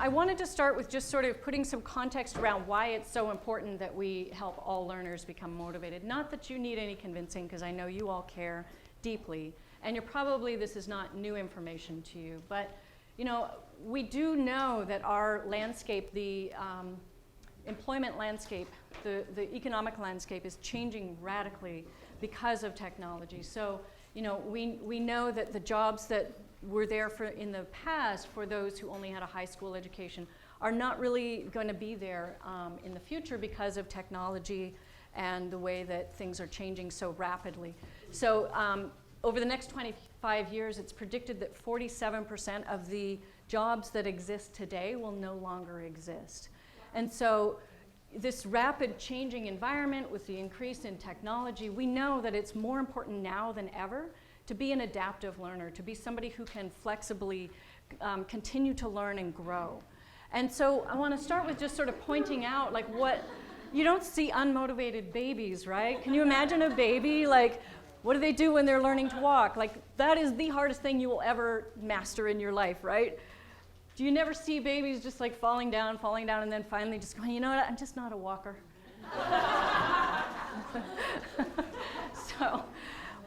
I wanted to start with just sort of putting some context around why it's so important that we help all learners become motivated. Not that you need any convincing, because I know you all care deeply, and this is not new information to you, but we do know that our landscape, the employment landscape, the economic landscape is changing radically because of technology. So, we know that the jobs that were there in the past for those who only had a high school education are not really going to be there in the future because of technology and the way that things are changing so rapidly. So over the next 25 years, it's predicted that 47% of the jobs that exist today will no longer exist. And so this rapid changing environment with the increase in technology, we know that it's more important now than ever to be an adaptive learner, to be somebody who can flexibly continue to learn and grow. And so I want to start with just sort of pointing out you don't see unmotivated babies, right? Can you imagine a baby, what do they do when they're learning to walk? That is the hardest thing you will ever master in your life, right? Do you never see babies just falling down, and then finally just going, you know what, I'm just not a walker. So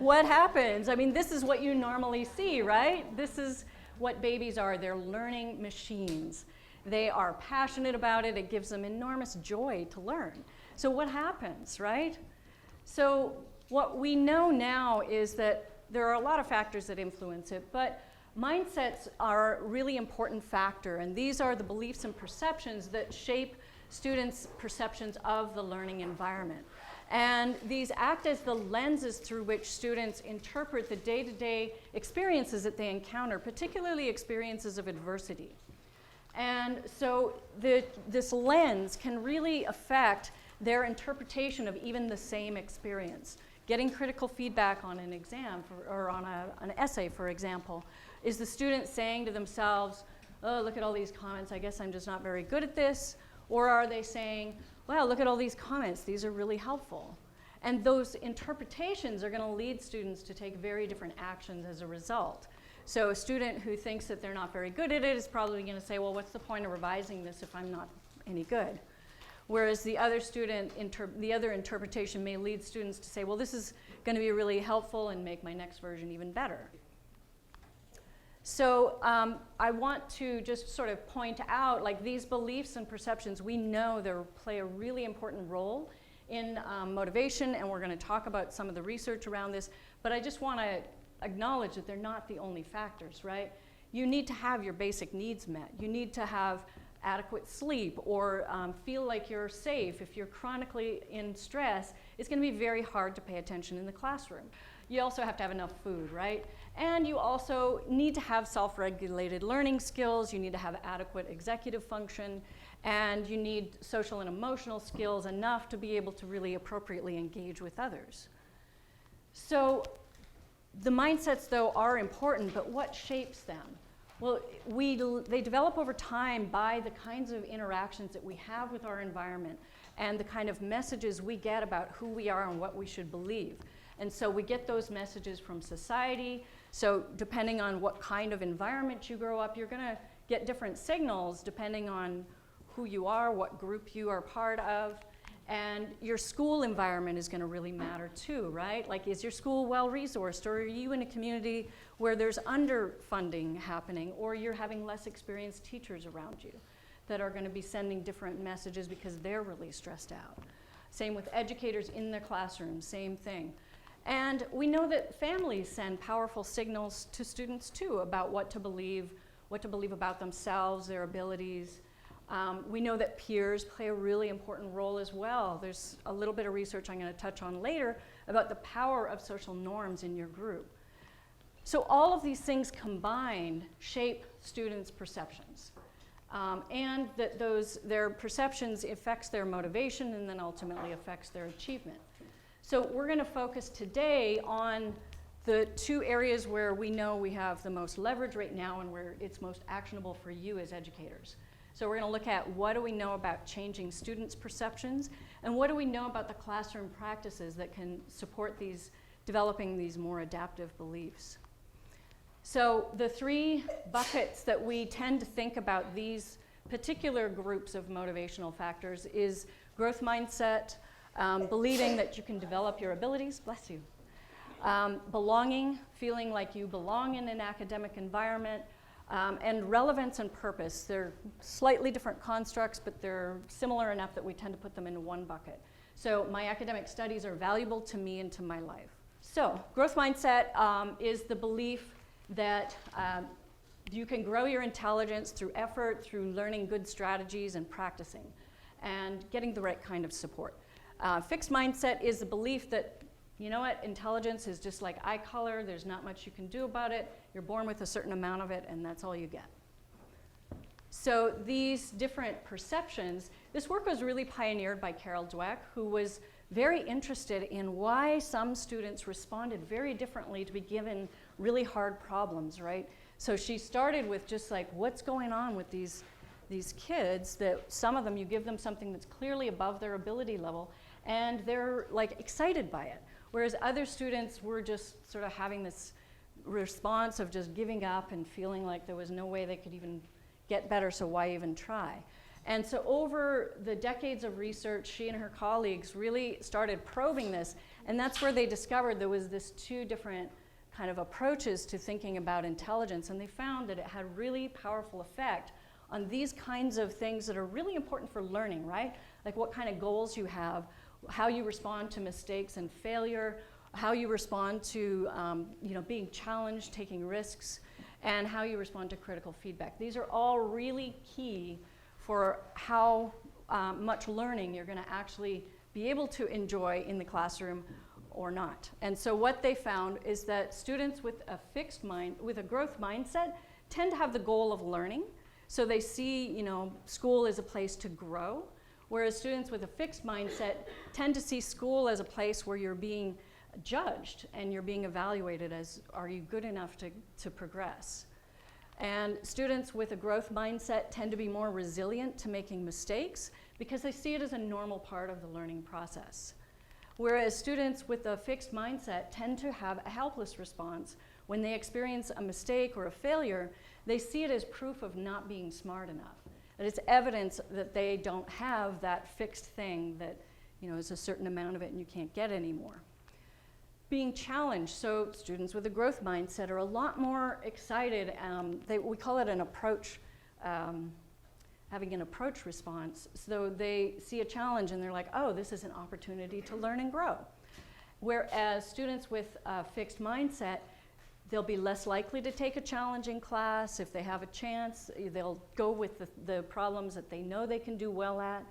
what happens? I mean, this is what you normally see, right? This is what babies are. They're learning machines. They are passionate about it. It gives them enormous joy to learn. So what happens, right? So what we know now is that there are a lot of factors that influence it, but mindsets are a really important factor, and these are the beliefs and perceptions that shape students' perceptions of the learning environment. And these act as the lenses through which students interpret the day-to-day experiences that they encounter, particularly experiences of adversity. And so this lens can really affect their interpretation of even the same experience. Getting critical feedback on an exam or on an essay, for example, is the student saying to themselves, oh, look at all these comments, I guess I'm just not very good at this? Or are they saying, wow, look at all these comments, these are really helpful? And those interpretations are going to lead students to take very different actions as a result. So a student who thinks that they're not very good at it is probably going to say, well, what's the point of revising this if I'm not any good? Whereas the other interpretation may lead students to say, well, this is going to be really helpful and make my next version even better. So I want to just sort of point out, these beliefs and perceptions, we know they play a really important role in motivation, and we're going to talk about some of the research around this, but I just want to acknowledge that they're not the only factors, right? You need to have your basic needs met. You need to have adequate sleep or feel like you're safe. If you're chronically in stress, it's going to be very hard to pay attention in the classroom. You also have to have enough food, right? And you also need to have self-regulated learning skills. You need to have adequate executive function, and you need social and emotional skills enough to be able to really appropriately engage with others. So the mindsets, though, are important, but what shapes them? Well, they develop over time by the kinds of interactions that we have with our environment and the kind of messages we get about who we are and what we should believe. And so we get those messages from society. So depending on what kind of environment you grow up, you're going to get different signals depending on who you are, what group you are part of. And your school environment is going to really matter too, right? Is your school well-resourced, or are you in a community where there's underfunding happening, or you're having less experienced teachers around you that are going to be sending different messages because they're really stressed out. Same with educators in their classrooms, same thing. And we know that families send powerful signals to students too about what to believe about themselves, their abilities. We know that peers play a really important role as well. There's a little bit of research I'm going to touch on later about the power of social norms in your group. So all of these things combined shape students' perceptions. And that their perceptions affects their motivation and then ultimately affects their achievement. So we're going to focus today on the two areas where we know we have the most leverage right now and where it's most actionable for you as educators. So we're going to look at what do we know about changing students' perceptions, and what do we know about the classroom practices that can support developing these more adaptive beliefs. So the three buckets that we tend to think about these particular groups of motivational factors is growth mindset, believing that you can develop your abilities, bless you, belonging, feeling like you belong in an academic environment, and relevance and purpose. They're slightly different constructs, but they're similar enough that we tend to put them into one bucket. So my academic studies are valuable to me and to my life. So growth mindset is the belief that you can grow your intelligence through effort, through learning good strategies and practicing, and getting the right kind of support. Fixed mindset is the belief that, you know what, intelligence is just like eye color, there's not much you can do about it, you're born with a certain amount of it, and that's all you get. So these different perceptions, this work was really pioneered by Carol Dweck, who was very interested in why some students responded very differently to be given really hard problems, right? So she started with just like, what's going on with these kids, that some of them, you give them something that's clearly above their ability level, and they're like excited by it. Whereas other students were just sort of having this response of just giving up and feeling like there was no way they could even get better, so why even try? And so over the decades of research, she and her colleagues really started probing this, and that's where they discovered there was this two different kind of approaches to thinking about intelligence, and they found that it had really powerful effect on these kinds of things that are really important for learning, right? Like what kind of goals you have, how you respond to mistakes and failure, how you respond to being challenged, taking risks, and how you respond to critical feedback. These are all really key for how much learning you're going to actually be able to enjoy in the classroom or not. And so what they found is that students with a fixed mind, with a growth mindset, tend to have the goal of learning. So they see, school as a place to grow, whereas students with a fixed mindset tend to see school as a place where you're being judged and you're being evaluated as, are you good enough to progress? And students with a growth mindset tend to be more resilient to making mistakes because they see it as a normal part of the learning process. Whereas students with a fixed mindset tend to have a helpless response. When they experience a mistake or a failure, they see it as proof of not being smart enough. That it's evidence that they don't have that fixed thing that, is a certain amount of it and you can't get anymore. Being challenged, so students with a growth mindset are a lot more excited. We call it an approach, having an approach response. So they see a challenge and they're like, oh, this is an opportunity to learn and grow. Whereas students with a fixed mindset, they'll be less likely to take a challenging class. If they have a chance, they'll go with the problems that they know they can do well at.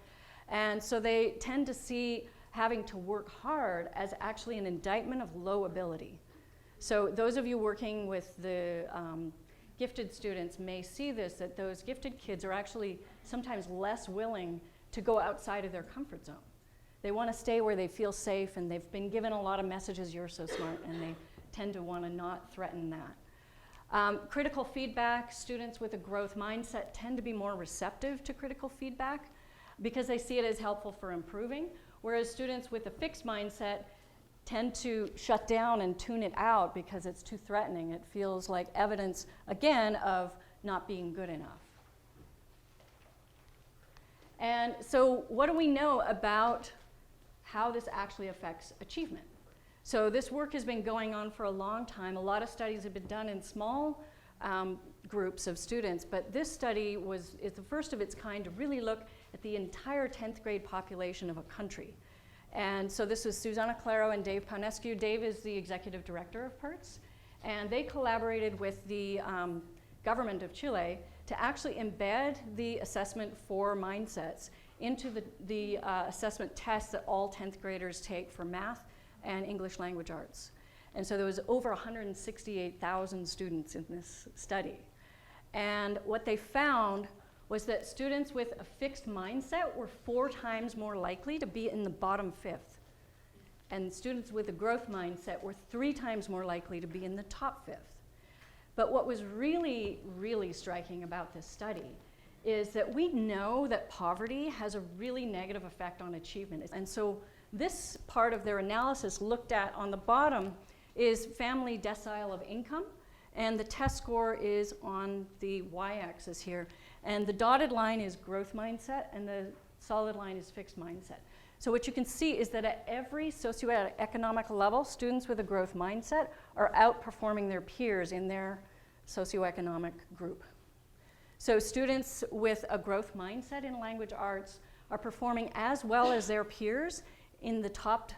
And so they tend to see having to work hard as actually an indictment of low ability. So those of you working with the gifted students may see this, that those gifted kids are actually sometimes less willing to go outside of their comfort zone. They want to stay where they feel safe, and they've been given a lot of messages, you're so smart, and they tend to want to not threaten that. Critical feedback, students with a growth mindset tend to be more receptive to critical feedback because they see it as helpful for improving, whereas students with a fixed mindset tend to shut down and tune it out because it's too threatening. It feels like evidence, again, of not being good enough. And so what do we know about how this actually affects achievement? So this work has been going on for a long time. A lot of studies have been done in small groups of students, but this study is the first of its kind to really look at the entire 10th grade population of a country. And so this was Susanna Claro and Dave Paunescu. Dave is the executive director of PERTS, and they collaborated with the government of Chile to actually embed the assessment for mindsets into the assessment tests that all 10th graders take for math and English language arts. And so there was over 168,000 students in this study. And what they found was that students with a fixed mindset were 4 times more likely to be in the bottom fifth. And students with a growth mindset were 3 times more likely to be in the top fifth. But what was really, really striking about this study is that we know that poverty has a really negative effect on achievement. And so this part of their analysis looked at on the bottom is family decile of income, and the test score is on the y-axis here. And the dotted line is growth mindset, and the solid line is fixed mindset. So what you can see is that at every socioeconomic level, students with a growth mindset are outperforming their peers in their socioeconomic group. So students with a growth mindset in language arts are performing as well as their peers in the top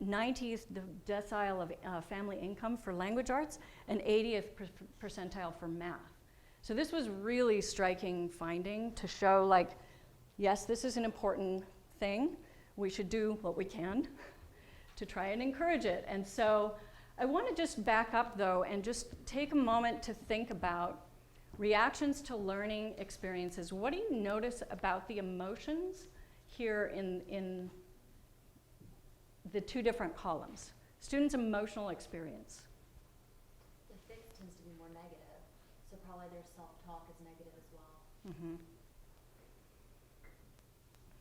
90th decile of family income for language arts and 80th percentile for math. So this was really striking finding to show, like, yes, this is an important thing. We should do what we can to try and encourage it. And so I want to just back up, though, and just take a moment to think about reactions to learning experiences. What do you notice about the emotions here in the two different columns? Students' emotional experience. The fixed tends to be more negative, so probably their self-talk is negative as well. Mm-hmm.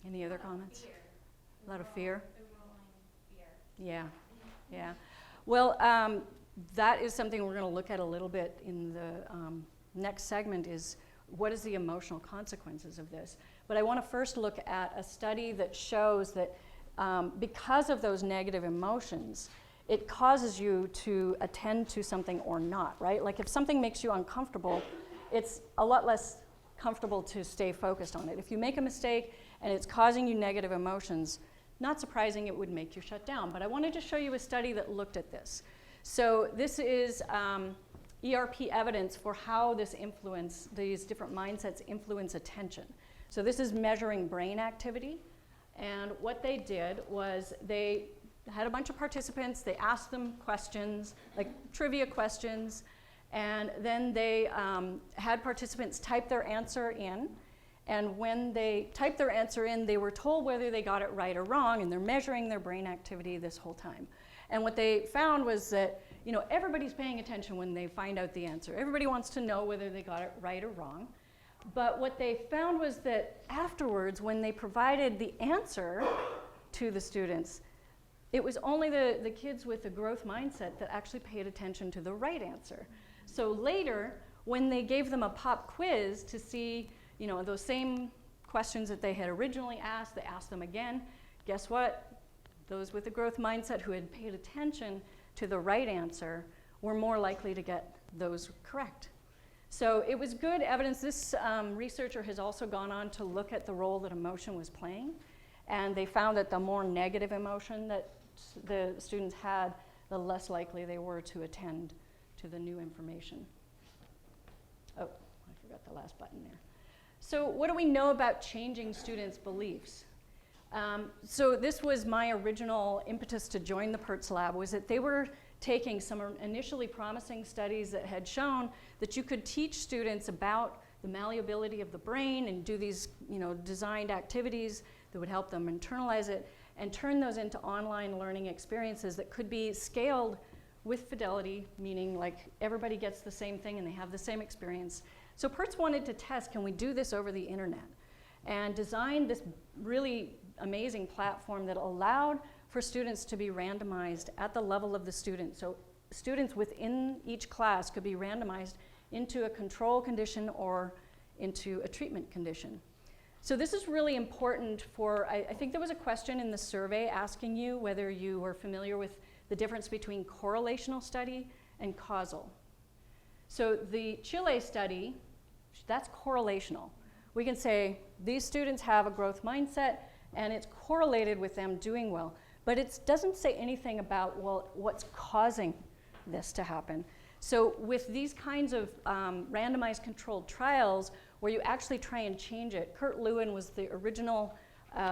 Any other comments? Fear. A lot of fear? Overwhelming fear. Yeah, yeah. Well, that is something we're going to look at a little bit in the next segment, is what is the emotional consequences of this. But I want to first look at a study that shows that because of those negative emotions, it causes you to attend to something or not, right? Like if something makes you uncomfortable, it's a lot less comfortable to stay focused on it. If you make a mistake and it's causing you negative emotions, not surprising it would make you shut down. But I wanted to show you a study that looked at this. So this is ERP evidence for how these different mindsets influence attention. So this is measuring brain activity. And what they did was they had a bunch of participants, they asked them questions, like trivia questions, and then they had participants type their answer in. And when they typed their answer in, they were told whether they got it right or wrong, and they're measuring their brain activity this whole time. And what they found was that, you know, everybody's paying attention when they find out the answer. Everybody wants to know whether they got it right or wrong. But what they found was that afterwards, when they provided the answer to the students, it was only the kids with the growth mindset that actually paid attention to the right answer. So later, when they gave them a pop quiz to see, you know, those same questions that they had originally asked, they asked them again. Guess what? Those with the growth mindset who had paid attention to the right answer were more likely to get those correct. So it was good evidence. This researcher has also gone on to look at the role that emotion was playing. And they found that the more negative emotion that the students had, the less likely they were to attend to the new information. Oh, I forgot the last button there. So what do we know about changing students' beliefs? So this was my original impetus to join the PERTS lab, was that they were taking some initially promising studies that had shown that you could teach students about the malleability of the brain and do these, you know, designed activities that would help them internalize it and turn those into online learning experiences that could be scaled with fidelity, meaning like everybody gets the same thing and they have the same experience. So PERTS wanted to test, can we do this over the internet? And designed this really amazing platform that allowed for students to be randomized at the level of the student. So students within each class could be randomized into a control condition or into a treatment condition. So this is really important for, I think there was a question in the survey asking you whether you were familiar with the difference between correlational study and causal. So the Chile study, that's correlational. We can say these students have a growth mindset and it's correlated with them doing well. But it doesn't say anything about, well, what's causing this to happen. So with these kinds of randomized controlled trials where you actually try and change it, Kurt Lewin was the original,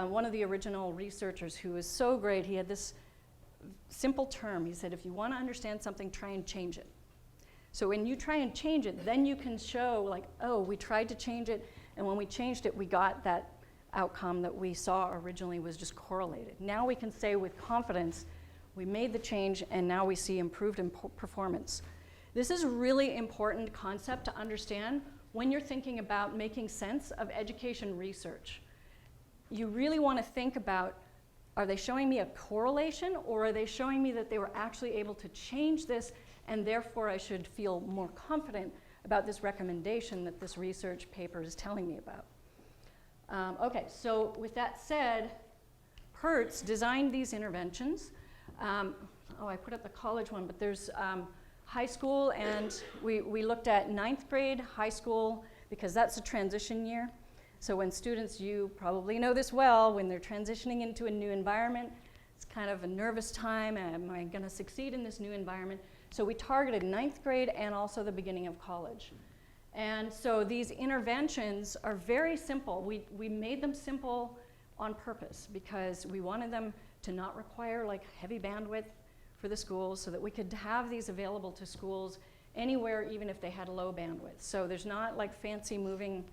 one of the original researchers who was so great. He had this simple term. He said, if you want to understand something, try and change it. So when you try and change it, then you can show like, oh, we tried to change it, and when we changed it, we got that outcome that we saw originally was just correlated. Now we can say with confidence, we made the change and now we see improved performance. This is a really important concept to understand when you're thinking about making sense of education research. You really want to think about, are they showing me a correlation, or are they showing me that they were actually able to change this and therefore I should feel more confident about this recommendation that this research paper is telling me about. Okay, so with that said, Hertz designed these interventions. I put up the college one, but there's high school, and we looked at 9th grade, high school, because that's a transition year. So when students, you probably know this well, when they're transitioning into a new environment, it's kind of a nervous time. Am I going to succeed in this new environment? So we targeted 9th grade and also the beginning of college. And so these interventions are very simple. We made them simple on purpose because we wanted them to not require like heavy bandwidth for the schools, so that we could have these available to schools anywhere, even if they had low bandwidth. So there's not like fancy moving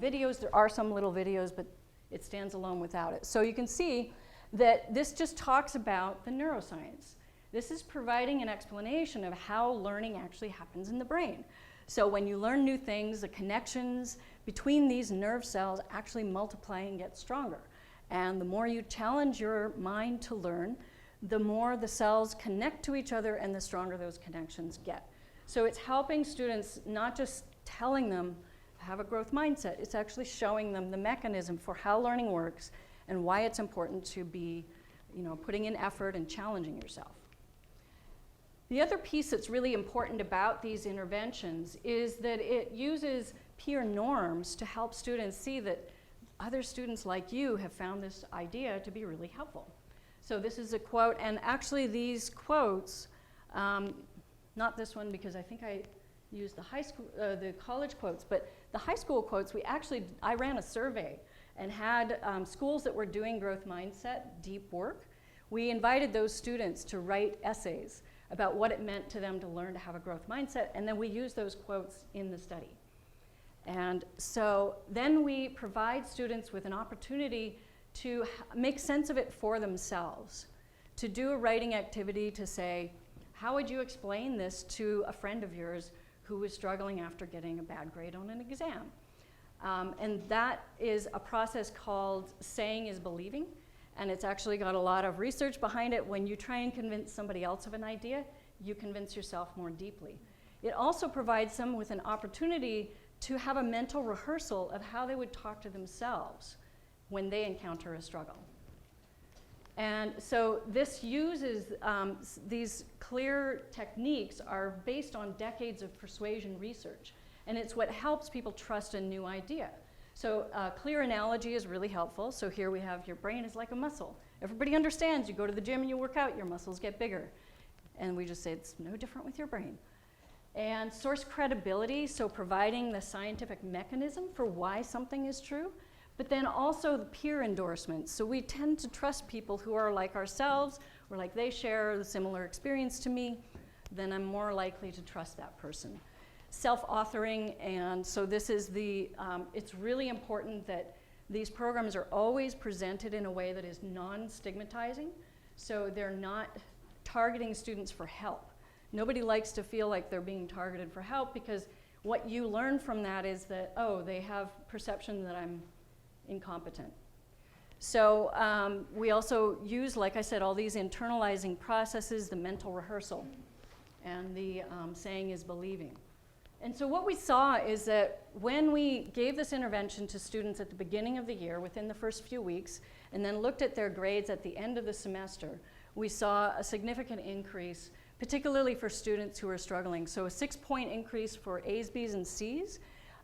videos. There are some little videos, but it stands alone without it. So you can see that this just talks about the neuroscience. This is providing an explanation of how learning actually happens in the brain. So when you learn new things, the connections between these nerve cells actually multiply and get stronger. And the more you challenge your mind to learn, the more the cells connect to each other and the stronger those connections get. So it's helping students, not just telling them have a growth mindset, it's actually showing them the mechanism for how learning works and why it's important to be, putting in effort and challenging yourself. The other piece that's really important about these interventions is that it uses peer norms to help students see that other students like you have found this idea to be really helpful. So this is a quote, and actually these quotes, not this one because I think I used the college quotes, but the high school quotes, I ran a survey and had schools that were doing growth mindset deep work. We invited those students to write essays about what it meant to them to learn to have a growth mindset, and then we use those quotes in the study. And so then we provide students with an opportunity to make sense of it for themselves, to do a writing activity to say, how would you explain this to a friend of yours who was struggling after getting a bad grade on an exam? And that is a process called saying is believing, and it's actually got a lot of research behind it. When you try and convince somebody else of an idea, you convince yourself more deeply. It also provides them with an opportunity to have a mental rehearsal of how they would talk to themselves when they encounter a struggle. And so this uses, these clear techniques are based on decades of persuasion research, and it's what helps people trust a new idea. So clear analogy is really helpful. So here we have your brain is like a muscle. Everybody understands you go to the gym and you work out, your muscles get bigger. And we just say it's no different with your brain. And source credibility, so providing the scientific mechanism for why something is true, but then also the peer endorsements. So we tend to trust people who are like ourselves, or like they share a similar experience to me, then I'm more likely to trust that person. Self-authoring, and so this is it's really important that these programs are always presented in a way that is non-stigmatizing, so they're not targeting students for help. Nobody likes to feel like they're being targeted for help, because what you learn from that is that, oh, they have perception that I'm incompetent. So we also use, like I said, all these internalizing processes, the mental rehearsal, and the saying is believing. And so what we saw is that when we gave this intervention to students at the beginning of the year, within the first few weeks, and then looked at their grades at the end of the semester, we saw a significant increase, particularly for students who are struggling. So a 6-point increase for A's, B's, and C's.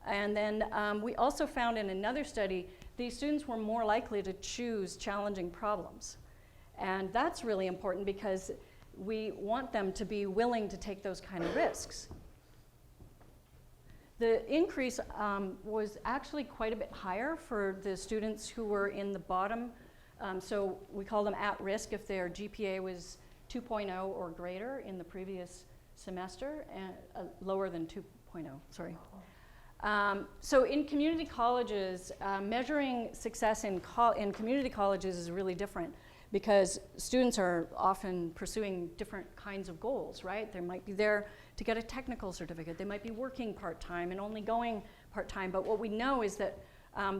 And then we also found in another study, these students were more likely to choose challenging problems. And that's really important because we want them to be willing to take those kind of risks. The increase was actually quite a bit higher for the students who were in the bottom. So we call them at risk if their GPA was 2.0 or greater in the previous semester, and lower than 2.0, sorry. So in community colleges, measuring success in community colleges is really different, because students are often pursuing different kinds of goals, right? They might be there to get a technical certificate. They might be working part-time and only going part-time. But what we know is that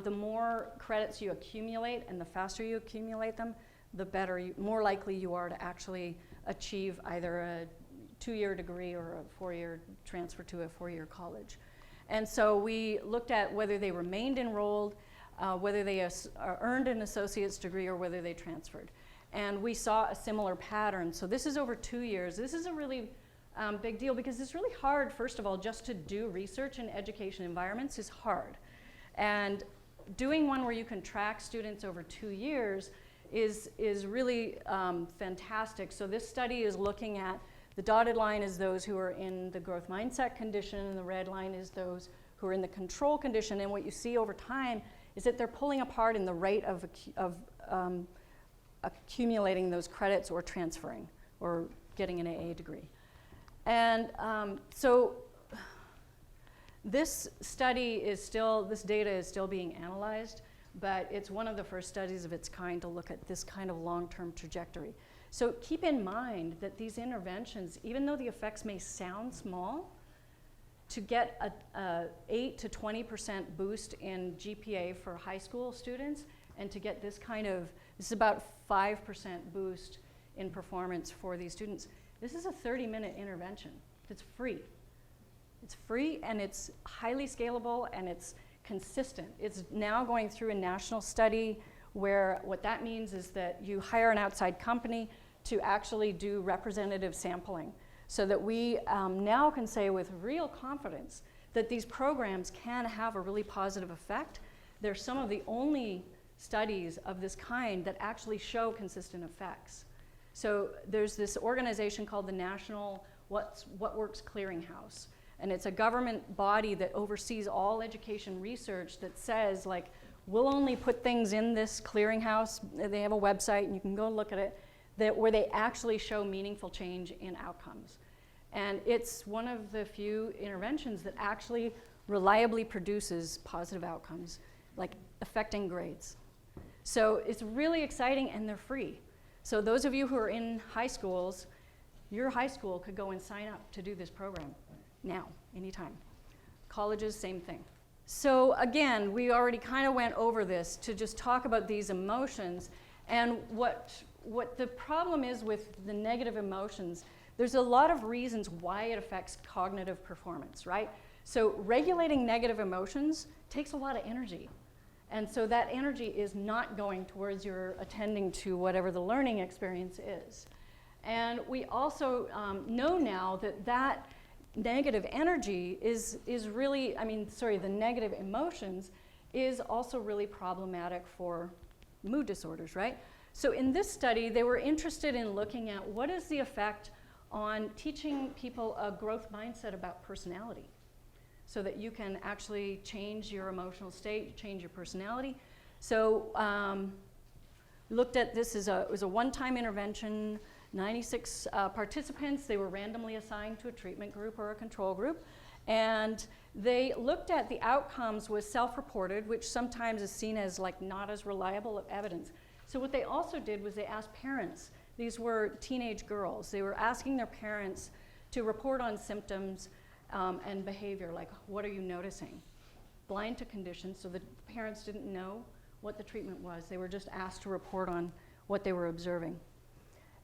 the more credits you accumulate and the faster you accumulate them, the better, more likely you are to actually achieve either a 2-year degree or a 4-year transfer to a 4-year college. And so we looked at whether they remained enrolled, whether they earned an associate's degree, or whether they transferred. And we saw a similar pattern. So this is over 2 years. This is a really big deal because it's really hard, first of all, just to do research in education environments is hard. And doing one where you can track students over 2 years is really fantastic. So this study is looking at, the dotted line is those who are in the growth mindset condition, and the red line is those who are in the control condition. And what you see over time is that they're pulling apart in the rate of accumulating those credits or transferring or getting an AA degree. And so this study is still, this data is still being analyzed, but it's one of the first studies of its kind to look at this kind of long-term trajectory. So keep in mind that these interventions, even though the effects may sound small, to get a 8 to 20% boost in GPA for high school students, and to get this kind of, this is about 5% boost in performance for these students. This is a 30-minute intervention. It's free. It's free, and it's highly scalable, and it's consistent. It's now going through a national study where what that means is that you hire an outside company to actually do representative sampling, so that we now can say with real confidence that these programs can have a really positive effect. They're some of the only studies of this kind that actually show consistent effects. So there's this organization called the National What Works Clearinghouse, and it's a government body that oversees all education research that says, like, we'll only put things in this clearinghouse. They have a website, and you can go look at it, where they actually show meaningful change in outcomes. And it's one of the few interventions that actually reliably produces positive outcomes, like affecting grades. So it's really exciting, and they're free. So those of you who are in high schools, your high school could go and sign up to do this program now, anytime. Colleges, same thing. So again, we already kind of went over this to just talk about these emotions, and what the problem is with the negative emotions. There's a lot of reasons why it affects cognitive performance, right? So regulating negative emotions takes a lot of energy. And so that energy is not going towards your attending to whatever the learning experience is. And we also know now that that negative energy is really, the negative emotions is also really problematic for mood disorders, right? So in this study, they were interested in looking at what is the effect on teaching people a growth mindset about personality, so that you can actually change your emotional state, change your personality. So looked at this as it was a one-time intervention, 96 participants. They were randomly assigned to a treatment group or a control group. And they looked at the outcomes with self-reported, which sometimes is seen as like not as reliable evidence. So what they also did was they asked parents. These were teenage girls. They were asking their parents to report on symptoms and behavior, like what are you noticing? Blind to conditions, so the parents didn't know what the treatment was. They were just asked to report on what they were observing.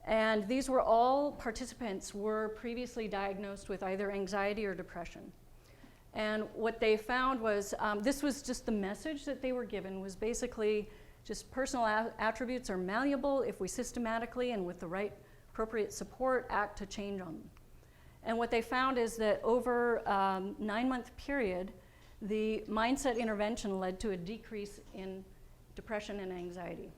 And these were all participants were previously diagnosed with either anxiety or depression. And what they found was, this was just the message that they were given, was basically just personal attributes are malleable if we systematically and with the right appropriate support act to change on them. And what they found is that over a 9-month period, the mindset intervention led to a decrease in depression and anxiety.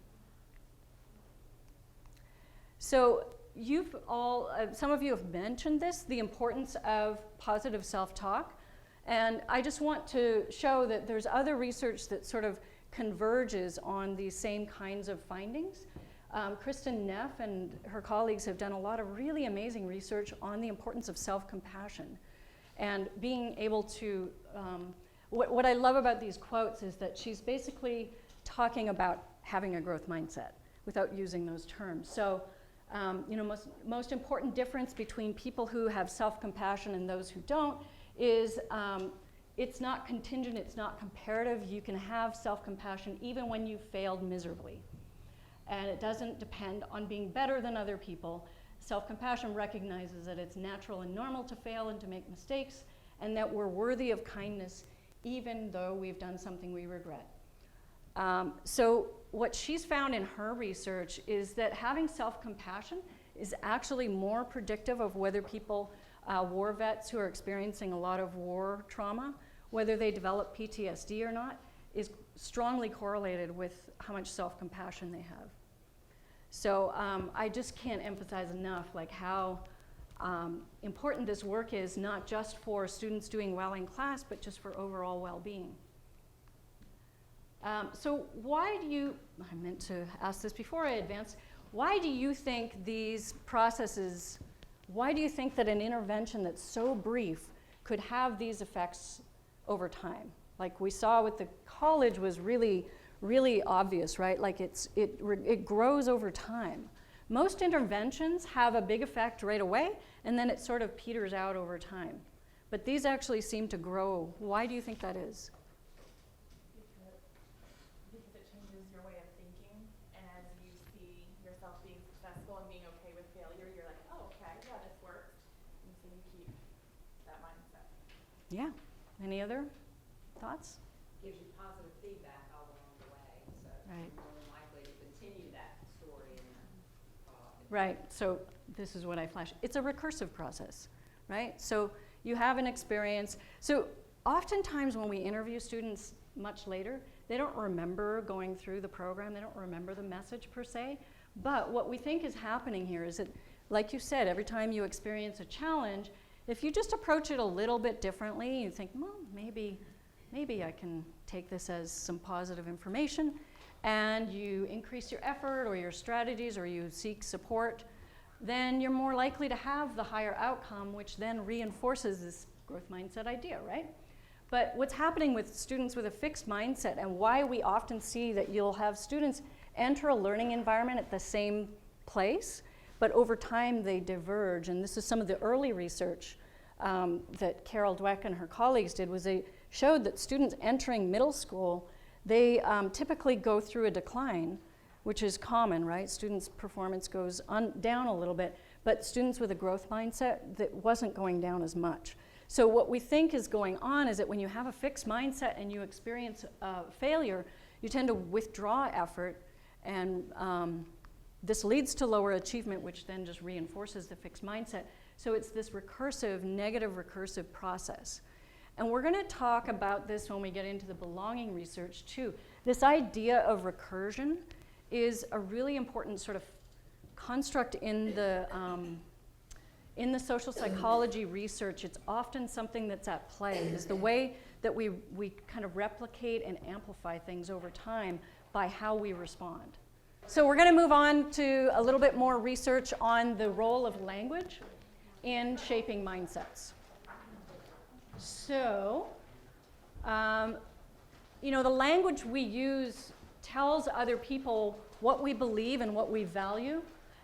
So you've all, some of you have mentioned this, the importance of positive self-talk. And I just want to show that there's other research that sort of converges on these same kinds of findings. Kristen Neff and her colleagues have done a lot of really amazing research on the importance of self-compassion and being able to, what I love about these quotes is that she's basically talking about having a growth mindset without using those terms. So, most important difference between people who have self-compassion and those who don't is it's not contingent, it's not comparative. You can have self-compassion even when you failed miserably. And it doesn't depend on being better than other people. Self-compassion recognizes that it's natural and normal to fail and to make mistakes, and that we're worthy of kindness even though we've done something we regret. So what she's found in her research is that having self-compassion is actually more predictive of whether people, war vets who are experiencing a lot of war trauma, whether they develop PTSD or not, is strongly correlated with how much self-compassion they have. So I just can't emphasize enough like how important this work is, not just for students doing well in class, but just for overall well-being. So why do you, I meant to ask this before I advance, why do you think these processes, why do you think that an intervention that's so brief could have these effects over time? Like we saw with the college was really, really obvious, right? Like it grows over time. Most interventions have a big effect right away, and then it sort of peters out over time. But these actually seem to grow. Why do you think that is? Because it changes your way of thinking, and as you see yourself being successful and being okay with failure, you're like, oh, okay, yeah, this works. And so you keep that mindset. Yeah. Any other thoughts? Gives you positive feedback all along the way, so Right. you're more than likely to continue that story in that. Right, so this is what I flash. It's a recursive process, right? So you have an experience. So oftentimes when we interview students much later, they don't remember going through the program, they don't remember the message per se, but what we think is happening here is that, like you said, every time you experience a challenge, if you just approach it a little bit differently, you think, well, maybe I can take this as some positive information, and you increase your effort or your strategies or you seek support, then you're more likely to have the higher outcome, which then reinforces this growth mindset idea, right? But what's happening with students with a fixed mindset, and why we often see that you'll have students enter a learning environment at the same place, but over time they diverge, and this is some of the early research that Carol Dweck and her colleagues did, was they showed that students entering middle school, they typically go through a decline, which is common, right? Students' performance goes down a little bit, but students with a growth mindset, that wasn't going down as much. So what we think is going on is that when you have a fixed mindset and you experience failure, you tend to withdraw effort, and this leads to lower achievement, which then just reinforces the fixed mindset. So it's this recursive, negative recursive process. And we're going to talk about this when we get into the belonging research too. This idea of recursion is a really important sort of construct in the social psychology research. It's often something that's at play, is the way that we kind of replicate and amplify things over time by how we respond. So we're going to move on to a little bit more research on the role of language in shaping mindsets. So, the language we use tells other people what we believe and what we value,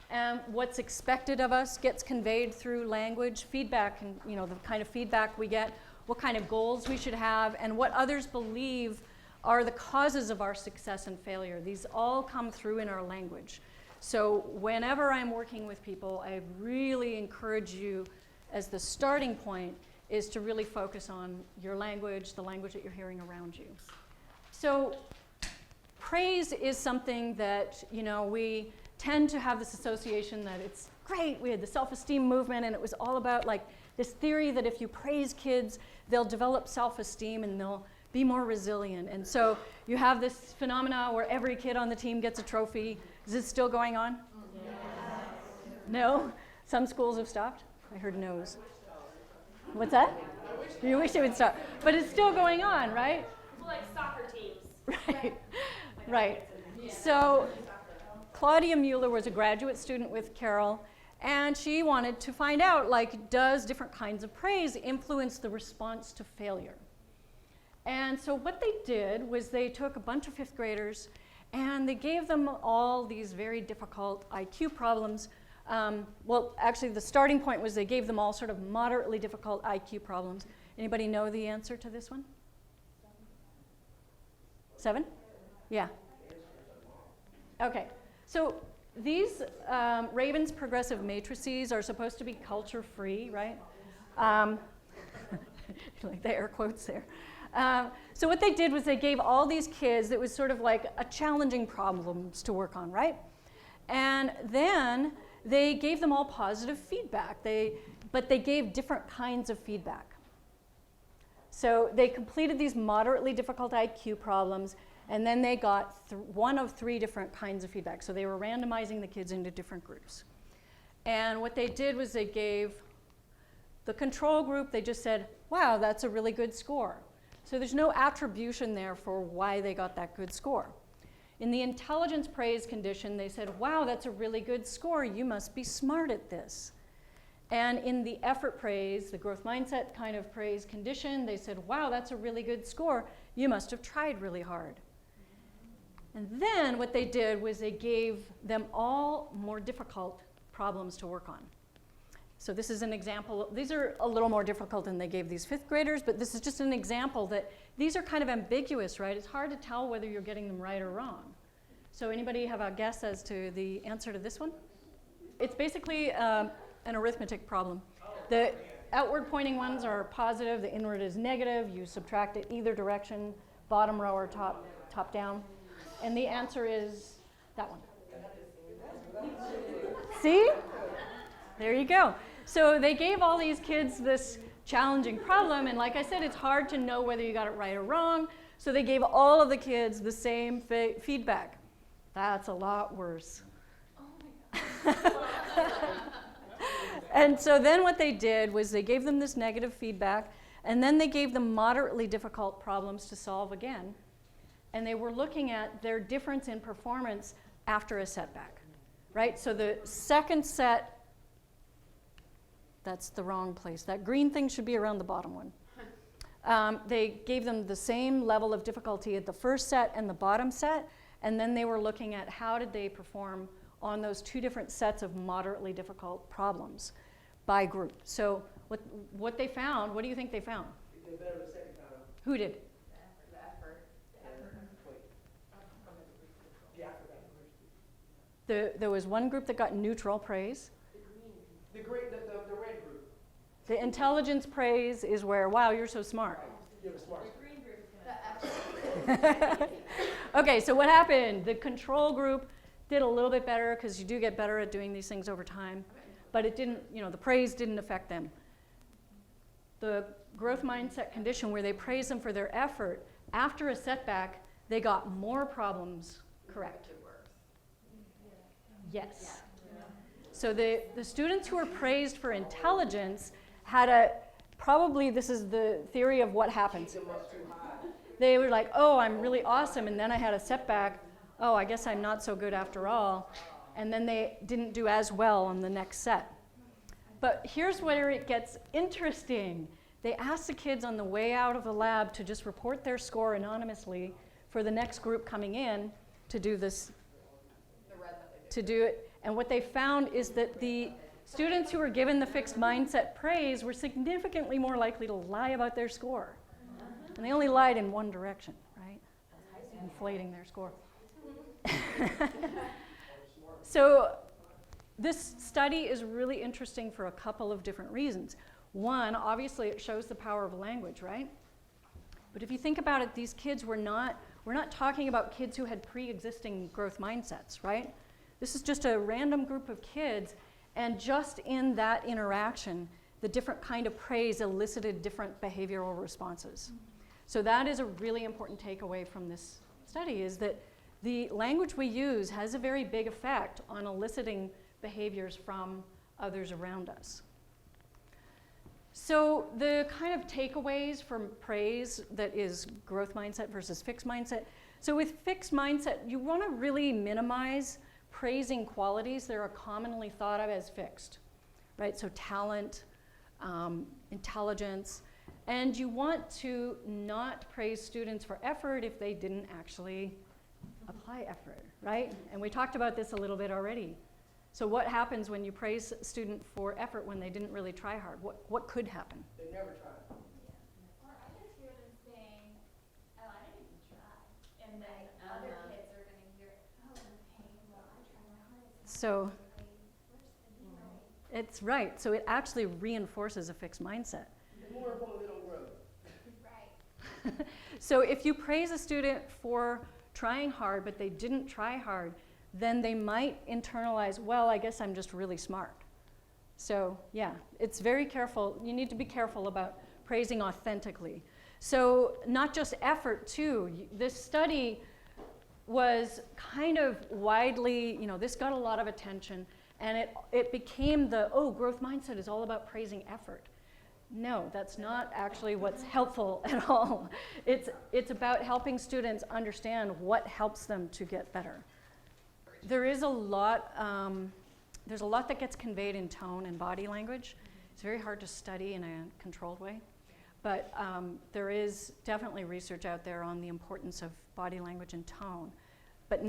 and what's expected of us gets conveyed through language, feedback, and the kind of feedback we get, what kind of goals we should have, and what others believe are the causes of our success and failure. These all come through in our language. So whenever I'm working with people, I really encourage you, as the starting point, is to really focus on your language, the language that you're hearing around you. So praise is something that, we tend to have this association that it's great. We had the self-esteem movement, and it was all about like this theory that if you praise kids, they'll develop self-esteem and they'll be more resilient. And so you have this phenomena where every kid on the team gets a trophy. Is this still going on? Yes. No? Some schools have stopped? I heard no's. What's that? You wish it would stop. But it's still going on, right? Well, like soccer teams. Right. Right. So Claudia Mueller was a graduate student with Carol, and she wanted to find out, does different kinds of praise influence the response to failure? And so what they did was they took a bunch of fifth graders and they gave them all these very difficult IQ problems. Well, actually, the starting point was they gave them all sort of moderately difficult IQ problems. Anybody know the answer to this one? 7? Yeah. Okay. So these Raven's progressive matrices are supposed to be culture-free, right? Like the air quotes there. So what they did was they gave all these kids, it was sort of like a challenging problems to work on, right? And then they gave them all positive feedback, but they gave different kinds of feedback. So they completed these moderately difficult IQ problems, and then they got one of 3 different kinds of feedback. So they were randomizing the kids into different groups. And what they did was they gave the control group, they just said, wow, that's a really good score. So there's no attribution there for why they got that good score. In the intelligence praise condition, they said, wow, that's a really good score. You must be smart at this. And in the effort praise, the growth mindset kind of praise condition, they said, wow, that's a really good score. You must have tried really hard. And then what they did was they gave them all more difficult problems to work on. So this is an example. These are a little more difficult than they gave these 5th graders, but this is just an example that these are kind of ambiguous, right? It's hard to tell whether you're getting them right or wrong. So anybody have a guess as to the answer to this one? It's basically an arithmetic problem. The outward pointing ones are positive, the inward is negative. You subtract it either direction, bottom row or top down. And the answer is that one. See? There you go. So they gave all these kids this challenging problem, and like I said, it's hard to know whether you got it right or wrong. So they gave all of the kids the same feedback. That's a lot worse. Oh my God. And so then what they did was they gave them this negative feedback, and then they gave them moderately difficult problems to solve again. And they were looking at their difference in performance after a setback, right? So the second set, that's the wrong place. That green thing should be around the bottom one. They gave them the same level of difficulty at the first set and the bottom set, and then they were looking at how did they perform on those 2 different sets of moderately difficult problems by group. So what they found, what do you think they found? They did better the second time. Who did? The effort. There was one group that got neutral praise. The red group. The intelligence praise is where, wow, you're so smart. You're the smartest. The green group is gonna. Okay, so what happened? The control group did a little bit better because you do get better at doing these things over time, but it didn't, the praise didn't affect them. The growth mindset condition where they praise them for their effort, after a setback, they got more problems correct. Yes. So the students who were praised for intelligence had probably this is the theory of what happens. They were like, oh, I'm really awesome, and then I had a setback. Oh, I guess I'm not so good after all. And then they didn't do as well on the next set. But here's where it gets interesting. They asked the kids on the way out of the lab to just report their score anonymously for the next group coming in to do this, to do it. And what they found is that the students who were given the fixed mindset praise were significantly more likely to lie about their score. And they only lied in one direction, right? Inflating their score. So this study is really interesting for a couple of different reasons. One, obviously it shows the power of language, right? But if you think about it, these kids we're not talking about kids who had pre-existing growth mindsets, right? This is just a random group of kids, and just in that interaction, the different kind of praise elicited different behavioral responses. So that is a really important takeaway from this study, is that the language we use has a very big effect on eliciting behaviors from others around us. So the kind of takeaways from praise that is growth mindset versus fixed mindset. So with fixed mindset, you want to really minimize praising qualities that are commonly thought of as fixed, right? So talent, intelligence, and you want to not praise students for effort if they didn't actually apply effort, right? And we talked about this a little bit already. So what happens when you praise a student for effort when they didn't really try hard? What could happen? They never tried. Or I just hear them saying, oh, I didn't even try. And then other kids are going to hear, oh, okay, well, I tried my hardest. So it's right. So it actually reinforces a fixed mindset. And more importantly, they don't grow. Right. So if you praise a student for trying hard, but they didn't try hard, then they might internalize, well, I guess I'm just really smart. So yeah, it's very careful. You need to be careful about praising authentically. So not just effort too. This study was kind of widely, this got a lot of attention, and it became growth mindset is all about praising effort. No, that's not actually what's helpful at all. It's about helping students understand what helps them to get better. There is a lot, there's a lot that gets conveyed in tone and body language. It's very hard to study in a controlled way. But there is definitely research out there on the importance of body language and tone, but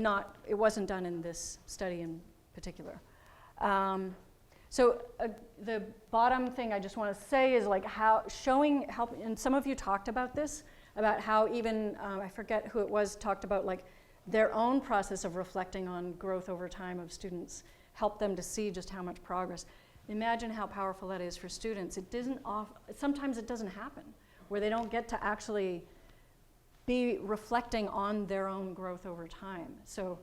it wasn't done in this study in particular. So the bottom thing I just want to say is like how help, and some of you talked about this, about how even, I forget who it was, talked about like their own process of reflecting on growth over time of students, help them to see just how much progress. Imagine how powerful that is for students. Sometimes it doesn't happen, where they don't get to actually be reflecting on their own growth over time. So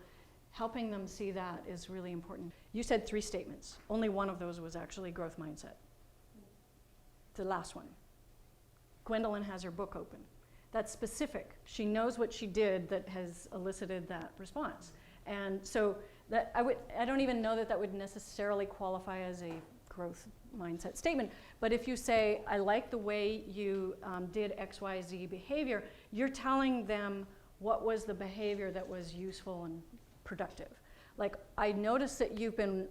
helping them see that is really important. You said 3 statements. Only one of those was actually growth mindset. The last one. Gwendolyn has her book open. That's specific. She knows what she did that has elicited that response. And so that I don't even know that would necessarily qualify as a growth mindset statement. But if you say, I like the way you did XYZ behavior, you're telling them what was the behavior that was useful and productive. Like, I noticed that you've been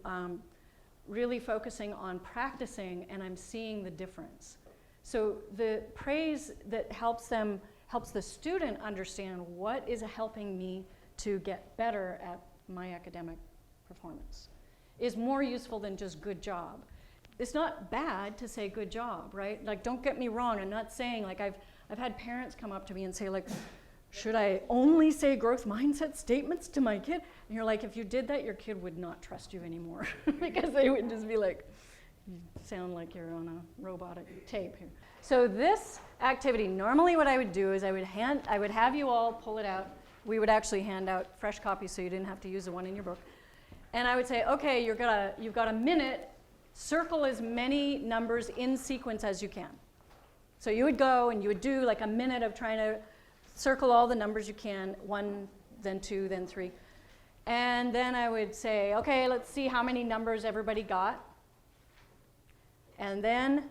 really focusing on practicing, and I'm seeing the difference. So the praise that helps the student understand what is helping me to get better at my academic performance is more useful than just good job. It's not bad to say good job, right? Like, don't get me wrong. I'm not saying, like, I've had parents come up to me and say, like, should I only say growth mindset statements to my kid? And you're like, if you did that, your kid would not trust you anymore because they would just be like, you sound like you're on a robotic tape here. So this activity, normally what I would do is I would have you all pull it out. We would actually hand out fresh copies so you didn't have to use the one in your book. And I would say, okay, you've got a minute. Circle as many numbers in sequence as you can. So you would go and you would do like a minute of trying to circle all the numbers you can, 1, then 2, then 3. And then I would say, okay, let's see how many numbers everybody got. And then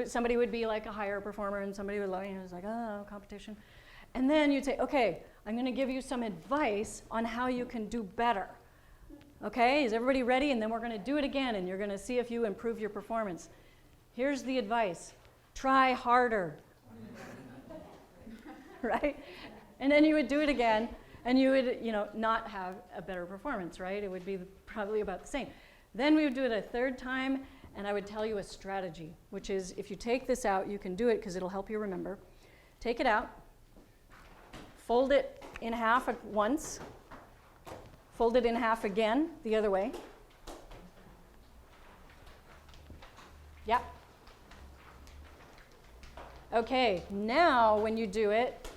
somebody would be like a higher performer and somebody would it's like, oh, competition. And then you'd say, okay, I'm going to give you some advice on how you can do better. Okay, is everybody ready? And then we're going to do it again, and you're going to see if you improve your performance. Here's the advice. Try harder. Right? And then you would do it again, and you would, not have a better performance, right? It would be probably about the same. Then we would do it a third time, and I would tell you a strategy, which is if you take this out, you can do it because it'll help you remember. Take it out. Fold it in half at once. Fold it in half again, the other way. Yep. Okay, now when you do it,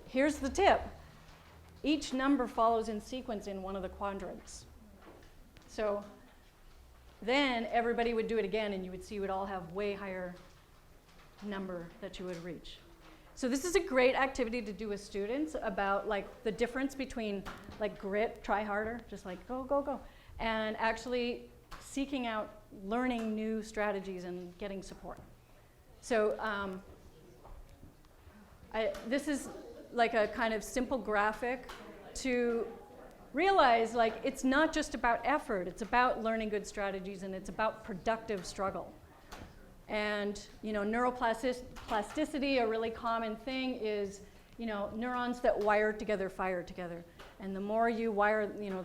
here's the tip. Each number follows in sequence in one of the quadrants. So then everybody would do it again, and you would see you would all have way higher number that you would reach. So this is a great activity to do with students about like the difference between like grit, try harder, just like go, go, go, and actually seeking out learning new strategies and getting support. So this is like a kind of simple graphic to realize like it's not just about effort, it's about learning good strategies, and it's about productive struggle. And neuroplasticity, a really common thing is, neurons that wire together fire together. And the more you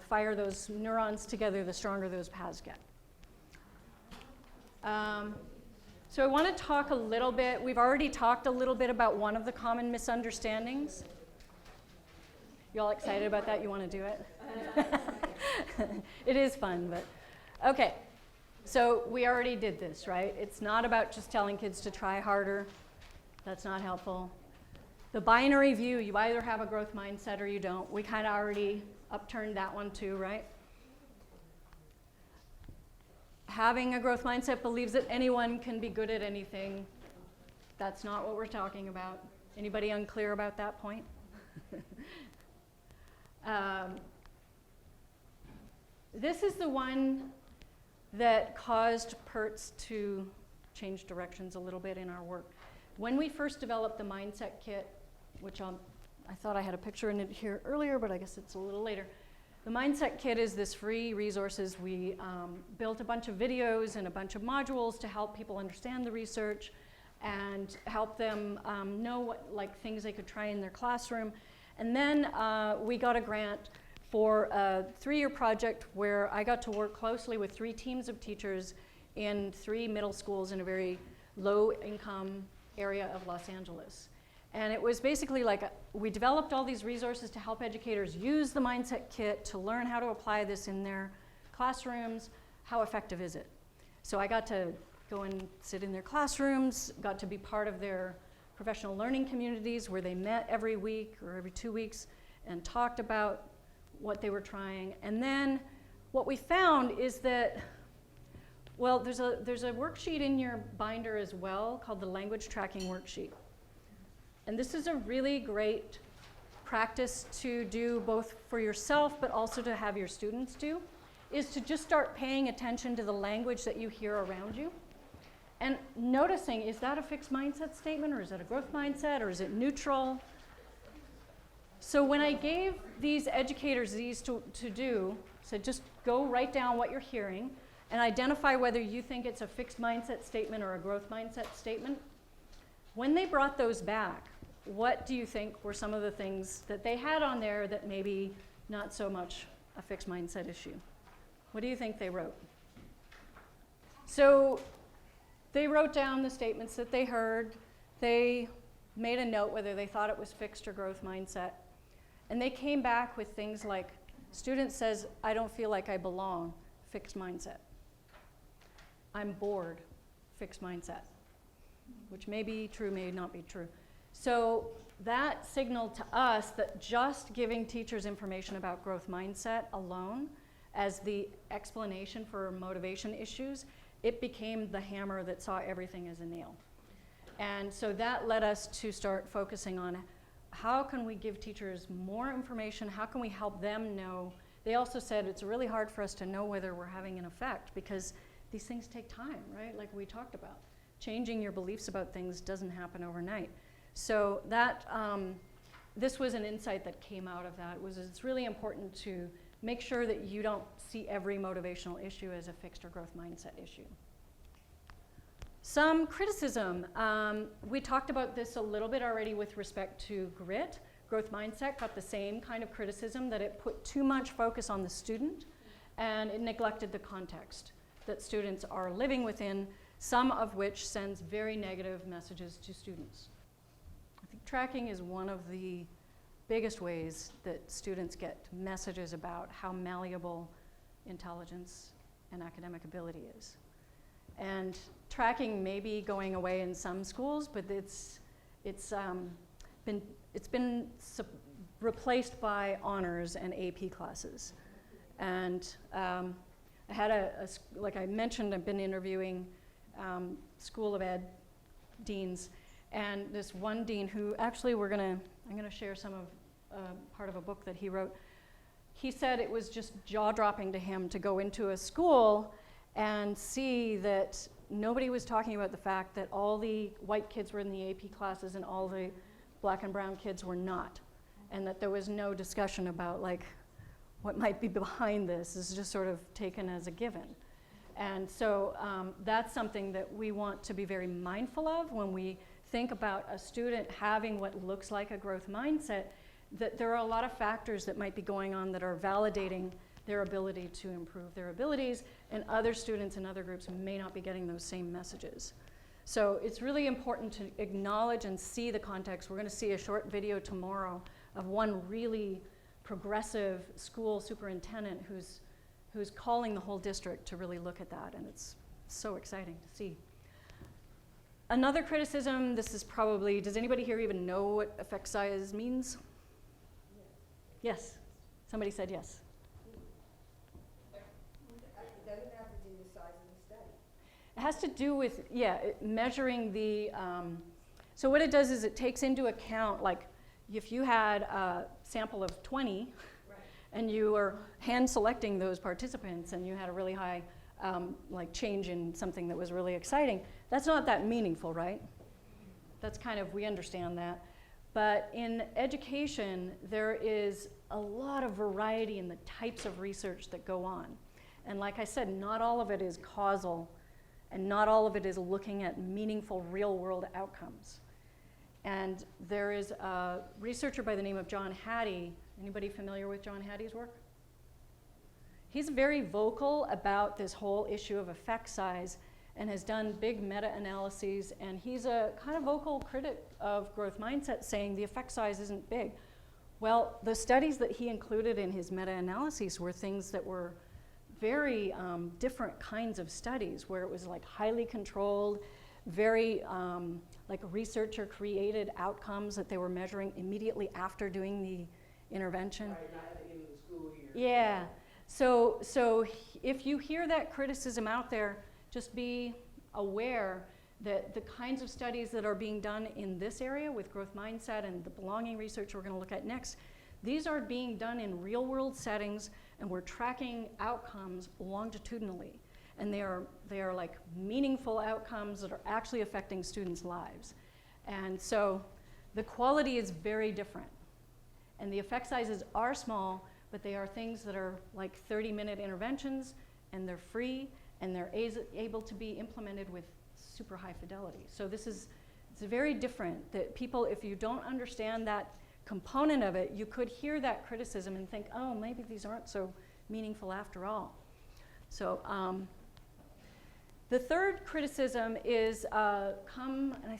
fire those neurons together, the stronger those paths get. So I want to talk a little bit, we've already talked a little bit about one of the common misunderstandings. You all excited about that? You want to do it? It is fun, but okay. So we already did this, right? It's not about just telling kids to try harder. That's not helpful. The binary view, you either have a growth mindset or you don't. We kind of already upturned that one too, right? Having a growth mindset believes that anyone can be good at anything. That's not what we're talking about. Anybody unclear about that point? This is the one that caused PERTS to change directions a little bit in our work. When we first developed the mindset kit, which I thought I had a picture in it here earlier, but I guess it's a little later. The mindset kit is this free resources. We built a bunch of videos and a bunch of modules to help people understand the research and help them know what things they could try in their classroom. And then we got a grant for a 3-year project where I got to work closely with 3 teams of teachers in 3 middle schools in a very low-income area of Los Angeles. And it was basically we developed all these resources to help educators use the mindset kit to learn how to apply this in their classrooms. How effective is it? So I got to go and sit in their classrooms, got to be part of their professional learning communities where they met every week or every 2 weeks and talked about what they were trying. And then what we found is that, well, there's a worksheet in your binder as well called the language tracking worksheet. And this is a really great practice to do both for yourself but also to have your students do, is to just start paying attention to the language that you hear around you and noticing, is that a fixed mindset statement or is that a growth mindset or is it neutral? So when I gave these educators these to do, said just go write down what you're hearing and identify whether you think it's a fixed mindset statement or a growth mindset statement. When they brought those back, what do you think were some of the things that they had on there that maybe not so much a fixed mindset issue? What do you think they wrote? So they wrote down the statements that they heard. They made a note whether they thought it was fixed or growth mindset. And they came back with things like, student says, I don't feel like I belong, fixed mindset. I'm bored, fixed mindset, which may be true, may not be true. So that signaled to us that just giving teachers information about growth mindset alone as the explanation for motivation issues, it became the hammer that saw everything as a nail. And so that led us to start focusing on how can we give teachers more information? How can we help them know? They also said it's really hard for us to know whether we're having an effect because these things take time, right? Like we talked about. Changing your beliefs about things doesn't happen overnight. So that, this was an insight that came out of that. It's really important to make sure that you don't see every motivational issue as a fixed or growth mindset issue. Some criticism. We talked about this a little bit already with respect to grit. Growth mindset got the same kind of criticism, that it put too much focus on the student and it neglected the context that students are living within, some of which sends very negative messages to students. I think tracking is one of the biggest ways that students get messages about how malleable intelligence and academic ability is. And tracking may be going away in some schools, but it's been replaced by honors and AP classes. And I had like I mentioned, I've been interviewing School of Ed deans, and this one dean who actually I'm gonna share some of part of a book that he wrote. He said it was just jaw-dropping to him to go into a school and see that nobody was talking about the fact that all the white kids were in the AP classes and all the black and brown kids were not, and that there was no discussion about like what might be behind this. This is just sort of taken as a given. And so that's something that we want to be very mindful of when we think about a student having what looks like a growth mindset, that there are a lot of factors that might be going on that are validating their ability to improve their abilities, and other students in other groups may not be getting those same messages. So it's really important to acknowledge and see the context. We're going to see a short video tomorrow of one really progressive school superintendent who's who's calling the whole district to really look at that, and it's so exciting to see. Another criticism, this is probably, does anybody here even know what effect size means? Yes, somebody said yes. It doesn't have to do with the size of the study. It has to do with, measuring the, so what it does is it takes into account, like, if you had a sample of 20, and you were hand selecting those participants, and you had a really high, like, change in something that was really exciting, that's not that meaningful, right? That's kind of, we understand that. But in education, there is a lot of variety in the types of research that go on. And like I said, not all of it is causal, and not all of it is looking at meaningful real-world outcomes. And there is a researcher by the name of John Hattie. Anybody familiar with John Hattie's work? He's very vocal about this whole issue of effect size and has done big meta-analyses, and he's a kind of vocal critic of growth mindset, saying the effect size isn't big. Well, the studies that he included in his meta-analyses were things that were very different kinds of studies, where it was like highly controlled, very like researcher-created outcomes that they were measuring immediately after doing the intervention. Right, not at the end of the school year. Yeah, so if you hear that criticism out there, just be aware that the kinds of studies that are being done in this area with growth mindset and the belonging research we're going to look at next, these are being done in real world settings, and we're tracking outcomes longitudinally. And they are like meaningful outcomes that are actually affecting students' lives. And so the quality is very different. And the effect sizes are small, but they are things that are like 30-minute interventions, and they're free, and they're able to be implemented with super high fidelity. So it's very different that people, if you don't understand that component of it, you could hear that criticism and think, oh, maybe these aren't so meaningful after all. So the third criticism is and I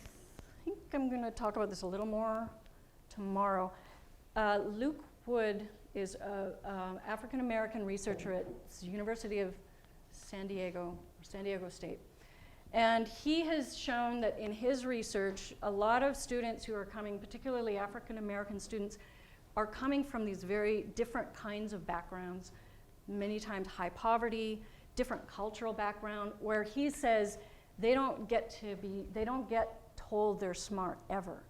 think I'm going to talk about this a little more tomorrow. Luke Wood is an African-American researcher at the University of San Diego State. And he has shown that in his research, a lot of students who are coming, particularly African-American students, are coming from these very different kinds of backgrounds, many times high poverty, different cultural background, where he says they don't get told they're smart ever.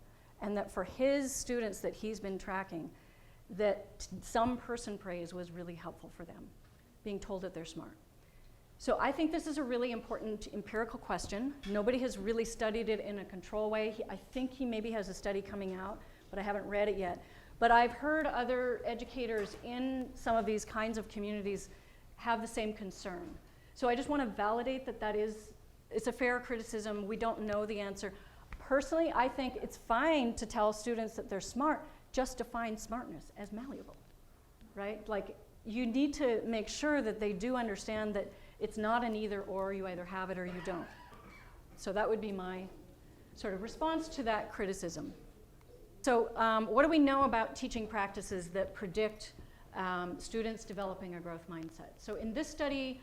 And that for his students that he's been tracking, that some person praise was really helpful for them, being told that they're smart. So I think this is a really important empirical question. Nobody has really studied it in a control way. I think he maybe has a study coming out, but I haven't read it yet. But I've heard other educators in some of these kinds of communities have the same concern. So I just want to validate that it's a fair criticism. We don't know the answer. Personally, I think it's fine to tell students that they're smart, just define smartness as malleable, right? Like, you need to make sure that they do understand that it's not an either or, you either have it or you don't. So that would be my sort of response to that criticism. So what do we know about teaching practices that predict students developing a growth mindset? So in this study,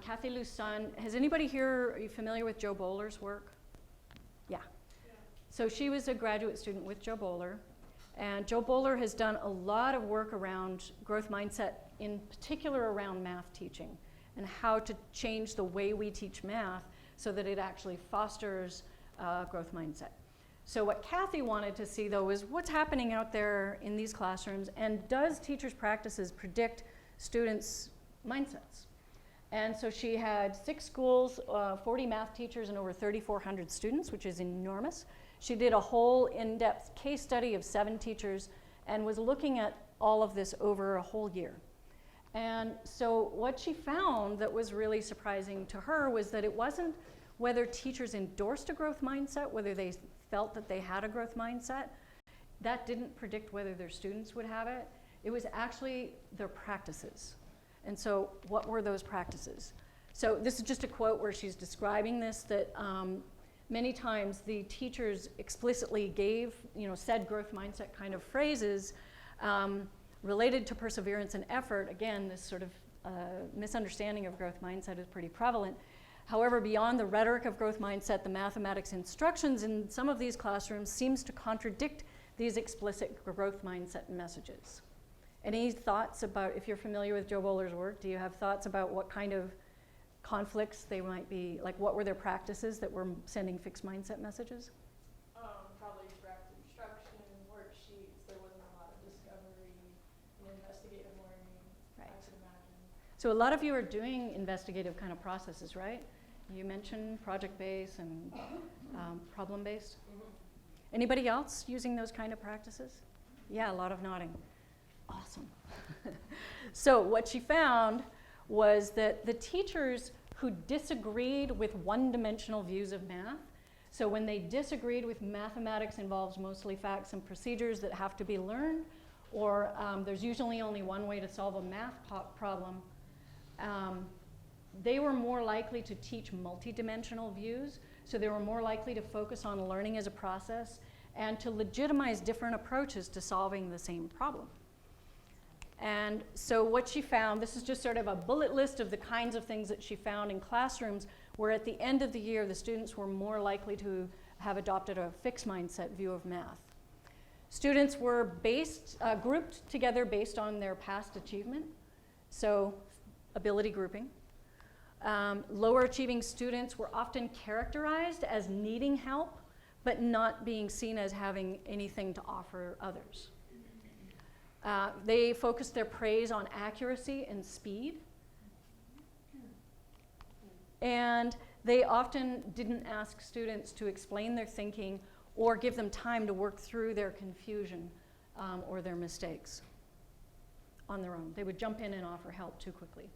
Kathy Lusson, has anybody here, are you familiar with Joe Bowler's work? Yeah. So she was a graduate student with Joe Bowler, and Joe Bowler has done a lot of work around growth mindset, in particular around math teaching, and how to change the way we teach math so that it actually fosters growth mindset. So what Kathy wanted to see, though, is what's happening out there in these classrooms, and does teachers' practices predict students' mindsets? And so she had 6 schools, 40 math teachers, and over 3,400 students, which is enormous. She did a whole in-depth case study of 7 teachers and was looking at all of this over a whole year. And so what she found that was really surprising to her was that it wasn't whether teachers endorsed a growth mindset, whether they felt that they had a growth mindset. That didn't predict whether their students would have it. It was actually their practices. And so what were those practices? So this is just a quote where she's describing this, that many times the teachers explicitly said growth mindset kind of phrases related to perseverance and effort. Again, this sort of misunderstanding of growth mindset is pretty prevalent. However, beyond the rhetoric of growth mindset, the mathematics instructions in some of these classrooms seems to contradict these explicit growth mindset messages. Any thoughts about, if you're familiar with Joe Bowler's work, do you have thoughts about what kind of conflicts they might be, like what were their practices that were sending fixed mindset messages? Probably direct instruction, worksheets, there wasn't a lot of discovery and investigative learning, Right. I could imagine. So a lot of you are doing investigative kind of processes, right? You mentioned project-based and problem-based. Anybody else using those kind of practices? Yeah, a lot of nodding. Awesome. So what she found was that the teachers who disagreed with one-dimensional views of math, so when they disagreed with mathematics involves mostly facts and procedures that have to be learned, or there's usually only one way to solve a math problem, they were more likely to teach multidimensional views, so they were more likely to focus on learning as a process and to legitimize different approaches to solving the same problem. And so what she found, this is just sort of a bullet list of the kinds of things that she found in classrooms where at the end of the year the students were more likely to have adopted a fixed mindset view of math. Students were grouped together based on their past achievement, so ability grouping. Lower achieving students were often characterized as needing help, but not being seen as having anything to offer others. They focused their praise on accuracy and speed. And they often didn't ask students to explain their thinking or give them time to work through their confusion or their mistakes on their own. They would jump in and offer help too quickly.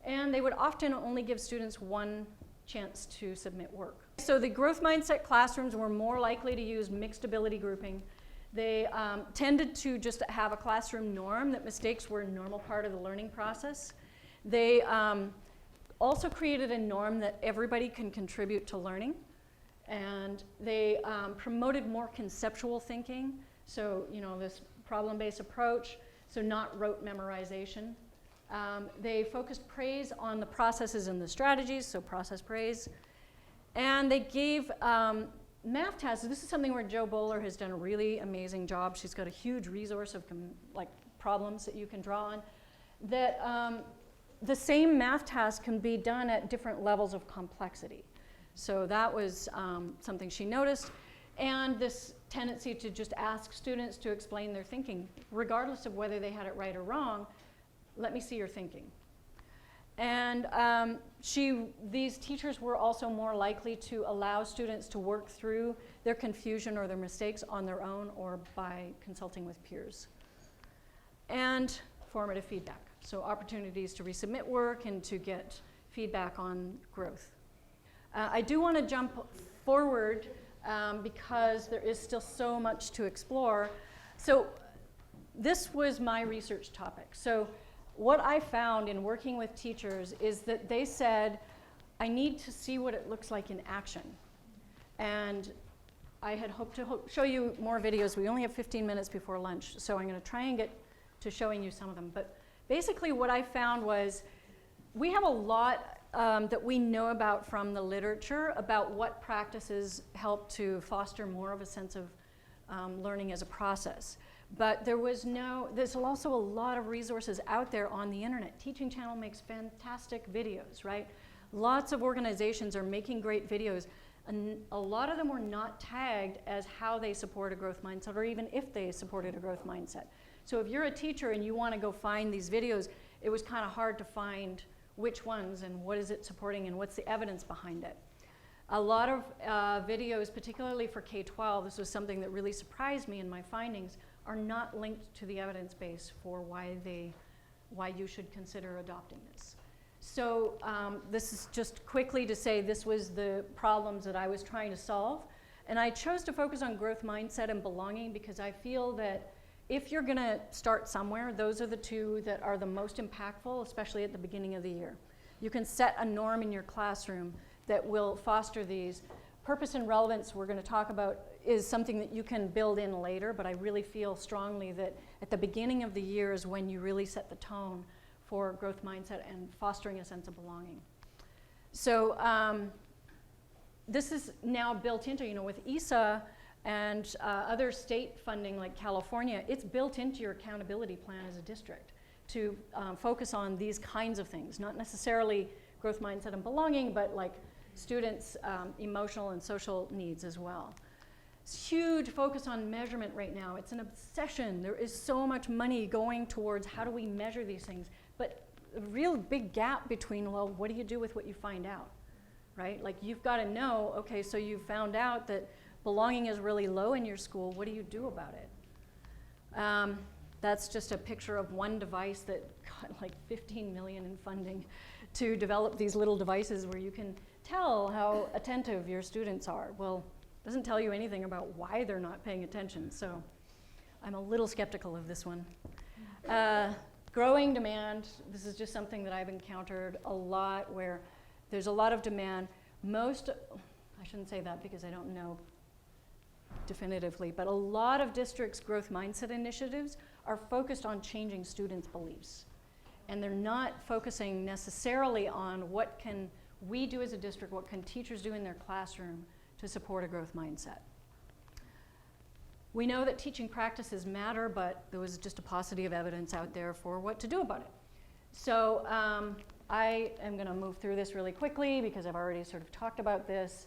And they would often only give students one chance to submit work. So the growth mindset classrooms were more likely to use mixed ability grouping. They tended to just have a classroom norm that mistakes were a normal part of the learning process. They also created a norm that everybody can contribute to learning. And they promoted more conceptual thinking. So, this problem-based approach, so not rote memorization. They focused praise on the processes and the strategies, so process praise. And they gave math tasks. This is something where Jo Bowler has done a really amazing job. She's got a huge resource of problems that you can draw on. That the same math task can be done at different levels of complexity. So that was something she noticed. And this tendency to just ask students to explain their thinking, regardless of whether they had it right or wrong. Let me see your thinking. And these teachers were also more likely to allow students to work through their confusion or their mistakes on their own or by consulting with peers. And formative feedback, so opportunities to resubmit work and to get feedback on growth. I do want to jump forward because there is still so much to explore. So this was my research topic. So what I found in working with teachers is that they said, I need to see what it looks like in action. And I had hoped to show you more videos. We only have 15 minutes before lunch, so I'm going to try and get to showing you some of them. But basically what I found was we have a lot that we know about from the literature about what practices help to foster more of a sense of learning as a process. But there's also a lot of resources out there on the internet. Teaching Channel makes fantastic videos, right? Lots of organizations are making great videos, and a lot of them were not tagged as how they support a growth mindset, or even if they supported a growth mindset. So if you're a teacher and you want to go find these videos, it was kind of hard to find which ones and what is it supporting and what's the evidence behind it. A lot of videos, particularly for K-12, this was something that really surprised me in my findings, are not linked to the evidence base for why you should consider adopting this. So this is just quickly to say this was the problems that I was trying to solve. And I chose to focus on growth mindset and belonging because I feel that if you're going to start somewhere, those are the two that are the most impactful, especially at the beginning of the year. You can set a norm in your classroom that will foster these. Purpose and relevance, we're going to talk about, is something that you can build in later, but I really feel strongly that at the beginning of the year is when you really set the tone for growth mindset and fostering a sense of belonging. So this is now built into, with ESA and other state funding like California, it's built into your accountability plan as a district to focus on these kinds of things, not necessarily growth mindset and belonging, but like students' emotional and social needs as well. It's huge focus on measurement right now. It's an obsession. There is so much money going towards how do we measure these things, but a real big gap between, well, what do you do with what you find out, right? Like you've got to know, okay, so you found out that belonging is really low in your school. What do you do about it? That's just a picture of one device that got like 15 million in funding to develop these little devices where you can tell how attentive your students are. Well, it doesn't tell you anything about why they're not paying attention, so I'm a little skeptical of this one. Growing demand, this is just something that I've encountered a lot where there's a lot of demand. I shouldn't say that because I don't know definitively, but a lot of districts' growth mindset initiatives are focused on changing students' beliefs. And they're not focusing necessarily on what can we do as a district, what can teachers do in their classroom to support a growth mindset. We know that teaching practices matter, but there was just a paucity of evidence out there for what to do about it. So I am going to move through this really quickly because I've already sort of talked about this.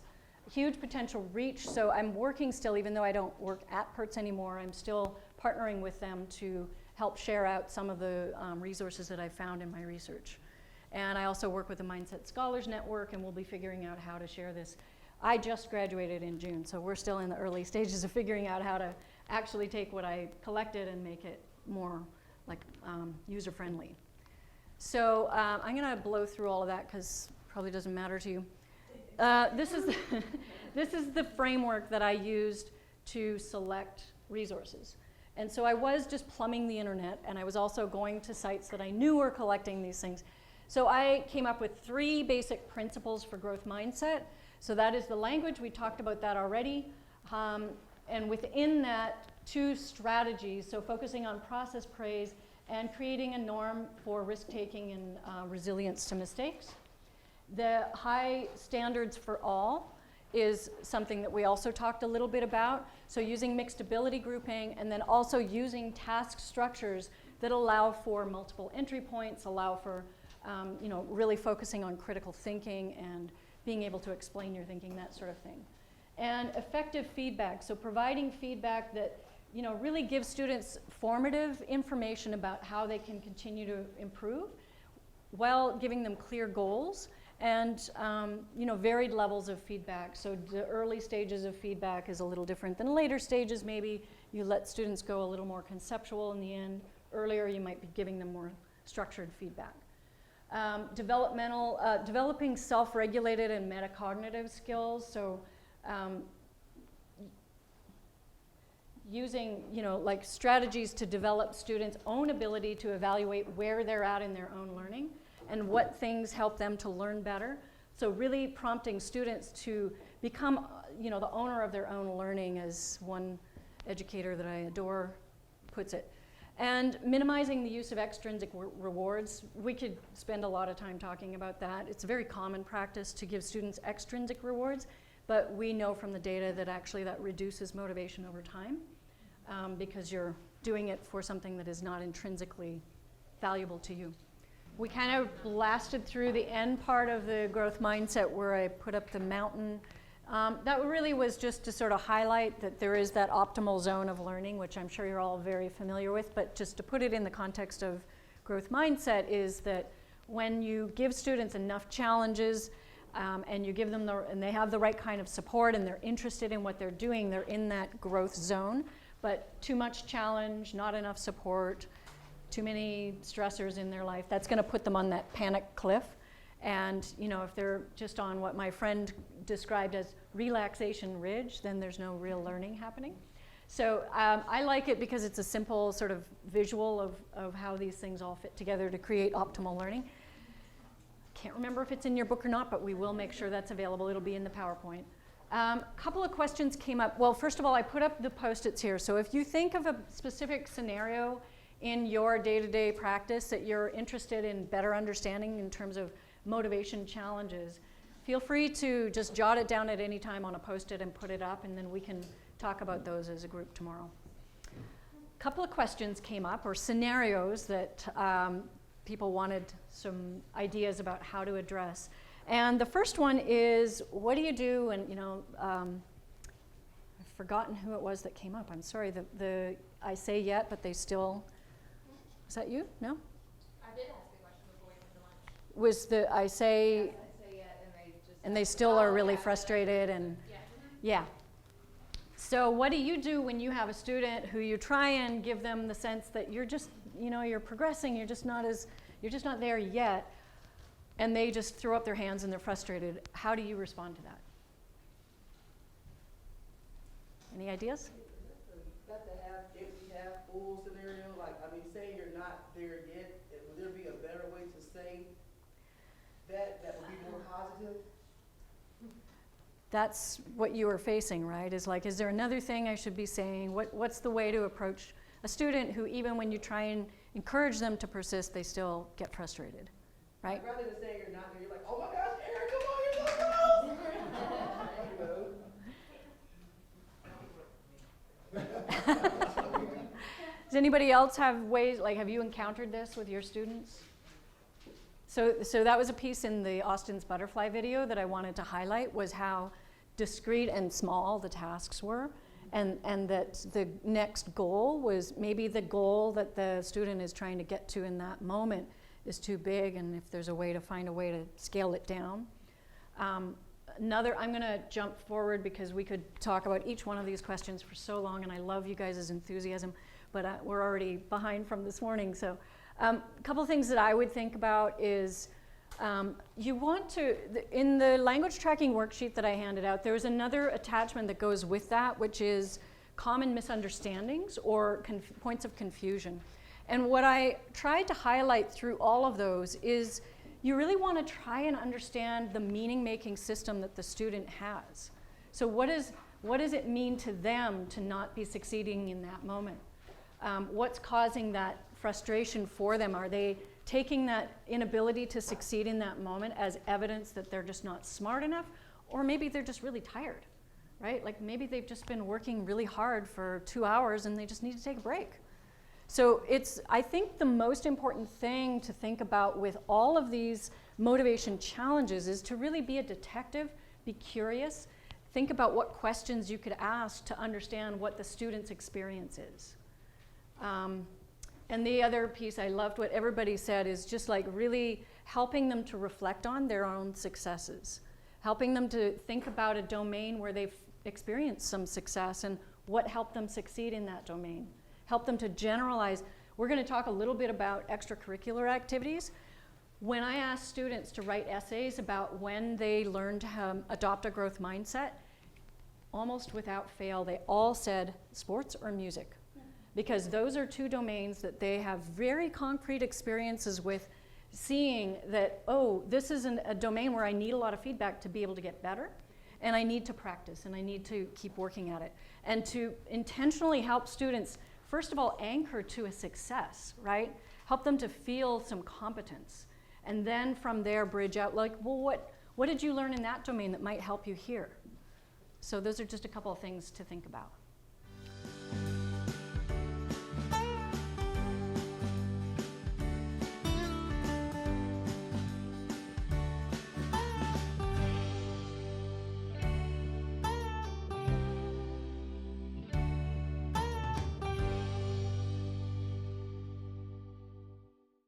Huge potential reach, so I'm working still, even though I don't work at PERTS anymore, I'm still partnering with them to help share out some of the resources that I found in my research. And I also work with the Mindset Scholars Network, and we'll be figuring out how to share this. I just graduated in June, so we're still in the early stages of figuring out how to actually take what I collected and make it more like user-friendly. So I'm gonna blow through all of that because it probably doesn't matter to you. This is the framework that I used to select resources. And so I was just plumbing the internet, and I was also going to sites that I knew were collecting these things. So I came up with 3 basic principles for growth mindset. So that is the language, we talked about that already. And within that, 2 strategies, so focusing on process praise and creating a norm for risk-taking and resilience to mistakes. The high standards for all is something that we also talked a little bit about. So using mixed ability grouping and then also using task structures that allow for multiple entry points, allow for really focusing on critical thinking and being able to explain your thinking, that sort of thing. And effective feedback, so providing feedback that really gives students formative information about how they can continue to improve while giving them clear goals and varied levels of feedback. So the early stages of feedback is a little different than later stages. Maybe you let students go a little more conceptual in the end. Earlier you might be giving them more structured feedback. Developing self-regulated and metacognitive skills. So using like strategies to develop students' own ability to evaluate where they're at in their own learning and what things help them to learn better. So really prompting students to become the owner of their own learning, as one educator that I adore puts it. And minimizing the use of extrinsic rewards. We could spend a lot of time talking about that. It's a very common practice to give students extrinsic rewards, but we know from the data that actually that reduces motivation over time because you're doing it for something that is not intrinsically valuable to you. We kind of blasted through the end part of the growth mindset where I put up the mountain. That really was just to sort of highlight that there is that optimal zone of learning, which I'm sure you're all very familiar with, but just to put it in the context of growth mindset is that when you give students enough challenges and you give them and they have the right kind of support and they're interested in what they're doing, they're in that growth zone. But too much challenge, not enough support, too many stressors in their life, that's going to put them on that panic cliff. And if they're just on what my friend described as relaxation ridge, then there's no real learning happening. So I like it because it's a simple sort of visual of how these things all fit together to create optimal learning. Can't remember if it's in your book or not, but we will make sure that's available. It'll be in the PowerPoint. A couple of questions came up. Well, first of all, I put up the Post-its here. So if you think of a specific scenario in your day-to-day practice that you're interested in better understanding in terms of motivation challenges, feel free to just jot it down at any time on a Post-it and put it up, and then we can talk about those as a group tomorrow. A couple of questions came up, or scenarios that people wanted some ideas about how to address. And the first one is, what do you do? And I've forgotten who it was that came up. I'm sorry. I say yet, but they still. Was that you? No. I did ask a question before we went to lunch. Was the I say? Yes, I say yeah, And they still are really frustrated and. Yeah. Yeah. So what do you do when you have a student who you try and give them the sense that you're just, you're progressing, you're just not there yet, and they just throw up their hands and they're frustrated? How do you respond to that? Any ideas? Got to have empty, half full scenario. Saying you're not there yet. Would there be a better way to say that would be more positive? That's what you are facing, right? Is there another thing I should be saying? What's the way to approach a student who, even when you try and encourage them to persist, they still get frustrated, right? Rather than saying you're not there, you're like, oh my gosh, Aaron, come on, you're so close. Does anybody else have ways, have you encountered this with your students? So that was a piece in the Austin's Butterfly video that I wanted to highlight, was how discrete and small the tasks were, and that the next goal was maybe the goal that the student is trying to get to in that moment is too big, and if there's a way to find a way to scale it down. I'm going to jump forward because we could talk about each one of these questions for so long, and I love you guys' enthusiasm, but we're already behind from this morning. So a couple of things that I would think about is you want to, in the language tracking worksheet that I handed out, there's another attachment that goes with that, which is common misunderstandings or points of confusion. And what I tried to highlight through all of those is you really want to try and understand the meaning-making system that the student has. So what does it mean to them to not be succeeding in that moment? What's causing that frustration for them? Are they taking that inability to succeed in that moment as evidence that they're just not smart enough? Or maybe they're just really tired, right? Maybe they've just been working really hard for 2 hours and they just need to take a break. So I think the most important thing to think about with all of these motivation challenges is to really be a detective, be curious, think about what questions you could ask to understand what the student's experience is. And the other piece, I loved what everybody said, is just really helping them to reflect on their own successes, helping them to think about a domain where they've experienced some success and what helped them succeed in that domain. Help them to generalize. We're going to talk a little bit about extracurricular activities. When I ask students to write essays about when they learned to adopt a growth mindset, almost without fail, they all said sports or music. Because those are two domains that they have very concrete experiences with, seeing that, oh, this is a domain where I need a lot of feedback to be able to get better, and I need to practice, and I need to keep working at it. And to intentionally help students, first of all, anchor to a success, right? Help them to feel some competence. And then from there, bridge out, well, what did you learn in that domain that might help you here? So those are just a couple of things to think about.